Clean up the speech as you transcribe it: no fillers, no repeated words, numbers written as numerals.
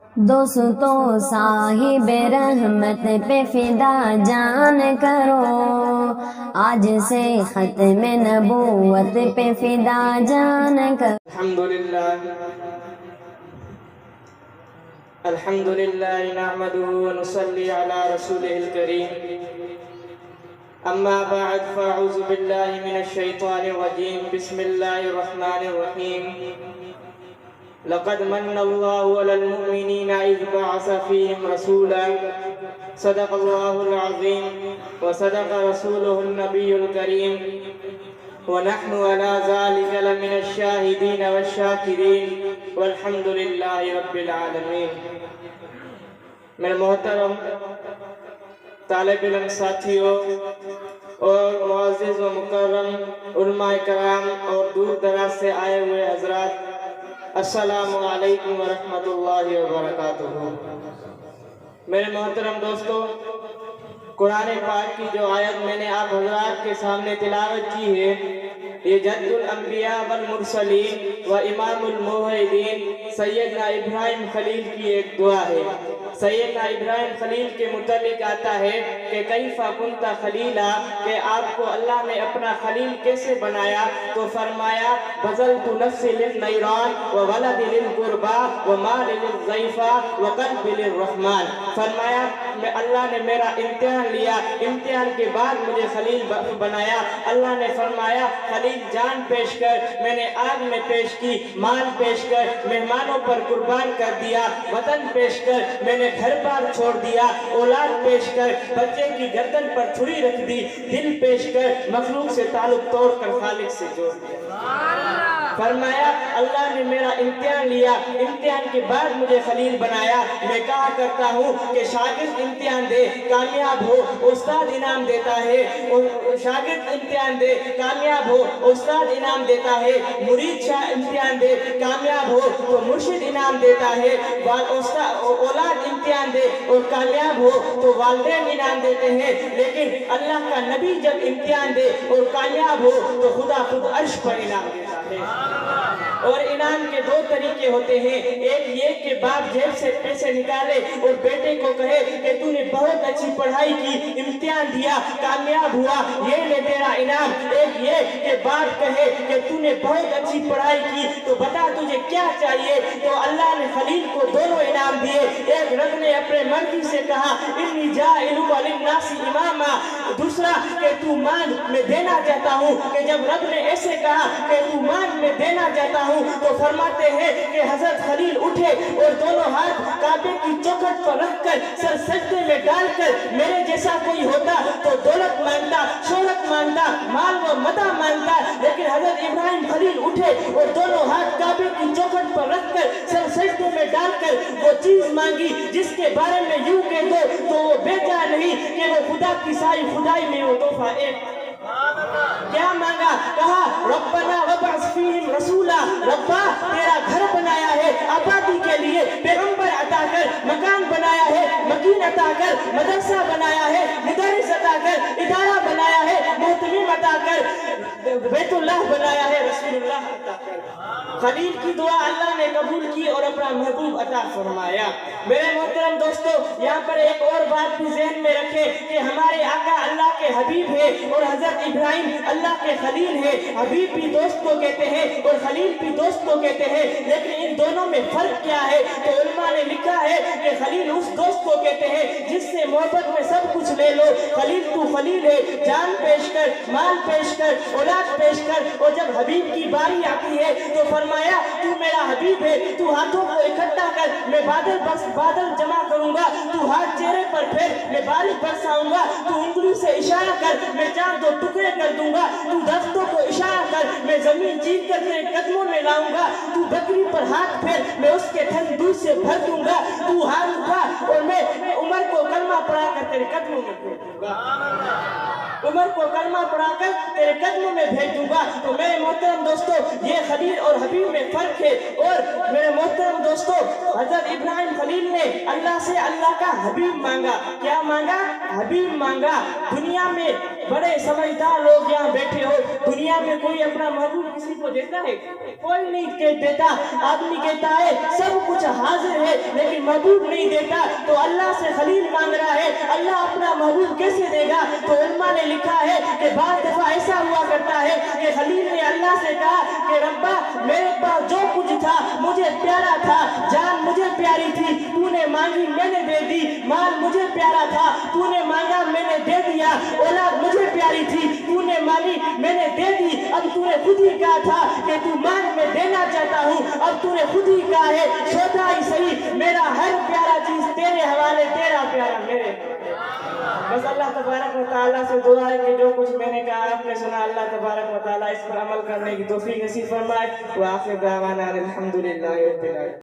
دوستوں صاحب رحمت پہ فدا جان کرو، آج سے ختم نبوت پہ فدا جان کرو۔ الحمدللہ نحمده ونصلي على رسوله الكريم، اما بعد فاعوذ باللہ من الشیطان الرجیم، بسم اللہ الرحمن الرحیم۔ لقد من الله على المؤمنين إذ بعث فيهم رسولا، صدق الله العظيم وصدق رسوله النبي الكريم، ونحن على ذلك لمن الشاهدين والشاكرين، والحمد لله رب العالمين۔ میرے محترم طالب علم ساتھیوں اور معزز و مکرم علماء کرام اور دور دراز سے آئے ہوئے حضرات، السلام علیکم ورحمۃ اللہ وبرکاتہ۔ میرے محترم دوستو، قرآن پاک کی جو آیت میں نے آپ حضرات کے سامنے تلاوت کی ہے، یہ جد الانبیاء والمرسلین و امام الموحدین سیدنا ابراہیم خلیل کی ایک دعا ہے۔ سیدنا ابراہیم خلیل کے متعلق آتا ہے کہ کیف کنت خلیلا، کہ آپ کو اللہ نے اپنا خلیل کیسے بنایا؟ تو فرمایا بذلت نفسی للنیران وولد للقربا ومال للضیفا وقلب للرحمن۔ فرمایا اللہ نے میرا امتحان لیا، امتحان کے بعد مجھے خلیل بنایا۔ اللہ نے فرمایا خلیل جان پیش کر، میں نے آگ میں پیش کی، مال پیش کر مہمانوں پر قربان کر دیا، وطن پیش کر میں نے گھر بار چھوڑ دیا، اولاد پیش کر بچے کی گردن پر چھری رکھ دی، دل پیش کر مخلوق سے تعلق توڑ کر خالق سے جوڑ دیا۔ فرمایا اللہ نے میرا امتحان لیا، امتحان کے بعد مجھے خلیل بنایا۔ میں کہا کرتا ہوں کہ شاگرد امتحان دے کامیاب ہو، استاد انعام دیتا ہے، شاگرد امتحان دے کامیاب ہو، استاد انعام دیتا ہے، مرید امتحان دے کامیاب ہو تو مرشد انعام دیتا ہے، اولاد امتحان دے اور کامیاب ہو تو والدین انعام دیتے ہیں، لیکن اللہ کا نبی جب امتحان دے اور کامیاب ہو تو خدا خود عرش پر انعام دیتا ہے۔ اور انعام کے دو طریقے ہوتے ہیں، ایک یہ کہ باپ جیب سے پیسے نکالے اور بیٹے کو کہے کہ تو نے بہت اچھی پڑھائی کی، امتحان دیا، کامیاب ہوا، یہ لے تیرا انعام۔ ایک یہ کہ باپ کہے کہ تو نے بہت اچھی پڑھائی کی تو بتا تجھے کیا چاہیے؟ تو اللہ نے خلیل کو دونوں انعام دیے۔ ایک رب نے اپنے مرضی سے کہا انی جاعلک للناس اماما، دوسرا کہ تو مال میں دینا چاہتا ہوں، کہ جب رب نے ایسے کہا کہ تو مال میں دینا چاہتا ہوں تو فرماتے ہیں کہ حضرت خلیل اٹھے اور دونوں ہاتھ کعبے کی چوکھٹ پر رکھ کر سر سجدے میں ڈال کر میرے جیسا کوئی ہوتا تو دولت مانگتا، شہرت مانگتا، مال و متاع مانگتا، لیکن حضرت ابراہیم خلیل اٹھے اور دونوں ہاتھ کعبے کی چوکھٹ پر رکھ کر سر سجدے میں ڈال کر وہ چیز مانگی جس کے بارے میں یوں کہہ دو تو وہ بیچا نہیں کہ وہ خدا کی ساری خدائی میں وہ تحفہ ایک کیا مانگا؟ کہا ربنا وابعث فیہم رسولا، ربا تیرا گھر بنایا ہے آبادی کے لیے، پیغمبر عطا کر، مکان بنایا ہے مکین عطا کر، مدرسہ بنایا ہے مدرس عطا کر، ادارہ بنایا ہے محتمم عطا کر، بیت اللہ بنایا ہے رسول اللہ عطا کر۔ خلیل کی دعا اللہ نے قبول کی اور اپنا محبوب عطا فرمایا۔ میرے محترم دوستو، یہاں پر ایک اور بات بھی ذہن میں رکھیں کہ ہمارے آقا اللہ کے حبیب ہے اور حضرت ابراہیم اللہ کے خلیل ہے۔ حبیب بھی دوست کو کہتے ہیں اور خلیل بھی دوست کو کہتے ہیں، لیکن ان دونوں میں فرق کیا ہے؟ تو علماء نے لکھا ہے کہ خلیل اس دوست کو کہتے ہیں جس سے محبت میں سب کچھ لے لو، خلیل تو خلیل ہے، جان پیش کر، مال پیش کر، اولاد پیش کر، اور جب حبیب کی باری آتی ہے تو فرمایا تو میرا حبیب ہے، تو ہاتھوں کو اکٹھا کر میں بادل جمع کروں گا، تو ہاتھ چہرے پر پھیر میں بارش برساؤں گا، تو انگلی سے اشارہ کر میں چاند دو ٹکڑے کر دوں گا، تو درختوں کو اشارہ کر میں زمین چیر کر تیرے قدموں میں لاؤں گا، تو بکری پر ہاتھ پھیر میں اس کے تھن دودھ سے بھر دوں گا، تو ہاتھ اٹھا اور میں عمر کو کلمہ پڑھا کر تیرے قدموں میں بھیج دوں گا، عمر کو کلمہ پڑھا کر تیرے قدموں میں بھیج دوں گا۔ تو میرے محترم دوستو، یہ خلیل اور حبیب میں فرق ہے۔ اور میرے محترم دوستو، حضرت ابراہیم خلیل نے اللہ سے اللہ کا حبیب مانگا۔ کیا مانگا؟ حبیب مانگا۔ دنیا میں بڑے سمجھدار لوگ یہاں بیٹھے ہو، دنیا میں کوئی اپنا محبوب کسی کو دیتا ہے؟ کوئی نہیں دیتا۔ آدمی کہتا ہے سب کچھ حاضر ہے لیکن محبوب نہیں دیتا تو اللہ سے خلیل مانگ رہا ہے، اللہ اپنا محبوب کیسے دے گا؟ تو علماء نے لکھا ہے کہ بعض دفعہ ایسا ہوا کرتا ہے کہ خلیل نے اللہ سے کہا کہ ربا میرے پاس جو کچھ تھا مجھے پیارا تھا، جان مجھے پیاری تھی، تو نے مانگی میں نے دے دی، مال مجھے پیارا تھا تو نے مانگا میں نے دے دیا، اولاد مجھے پیاری تھی تو نے مانگی میں نے دے دی، اب تو نے خود ہی کہا تھا کہ تو مانگ میں دینا چاہتا ہوں، اب تو نے خود ہی کہا ہے سودا ہی صحیح میرا ہر پیارا چیز تیرے حوالے، تیرا پیارا میرے۔ بس اللہ تبارک و تعالیٰ سے دعا ہے کہ جو کچھ میں نے کہا آپ نے سنا، اللہ تبارک و تعالیٰ اس پر عمل کرنے کی توفیق نصیب فرمائے۔ وآخر دعوانا الحمدللہ رب العالمین۔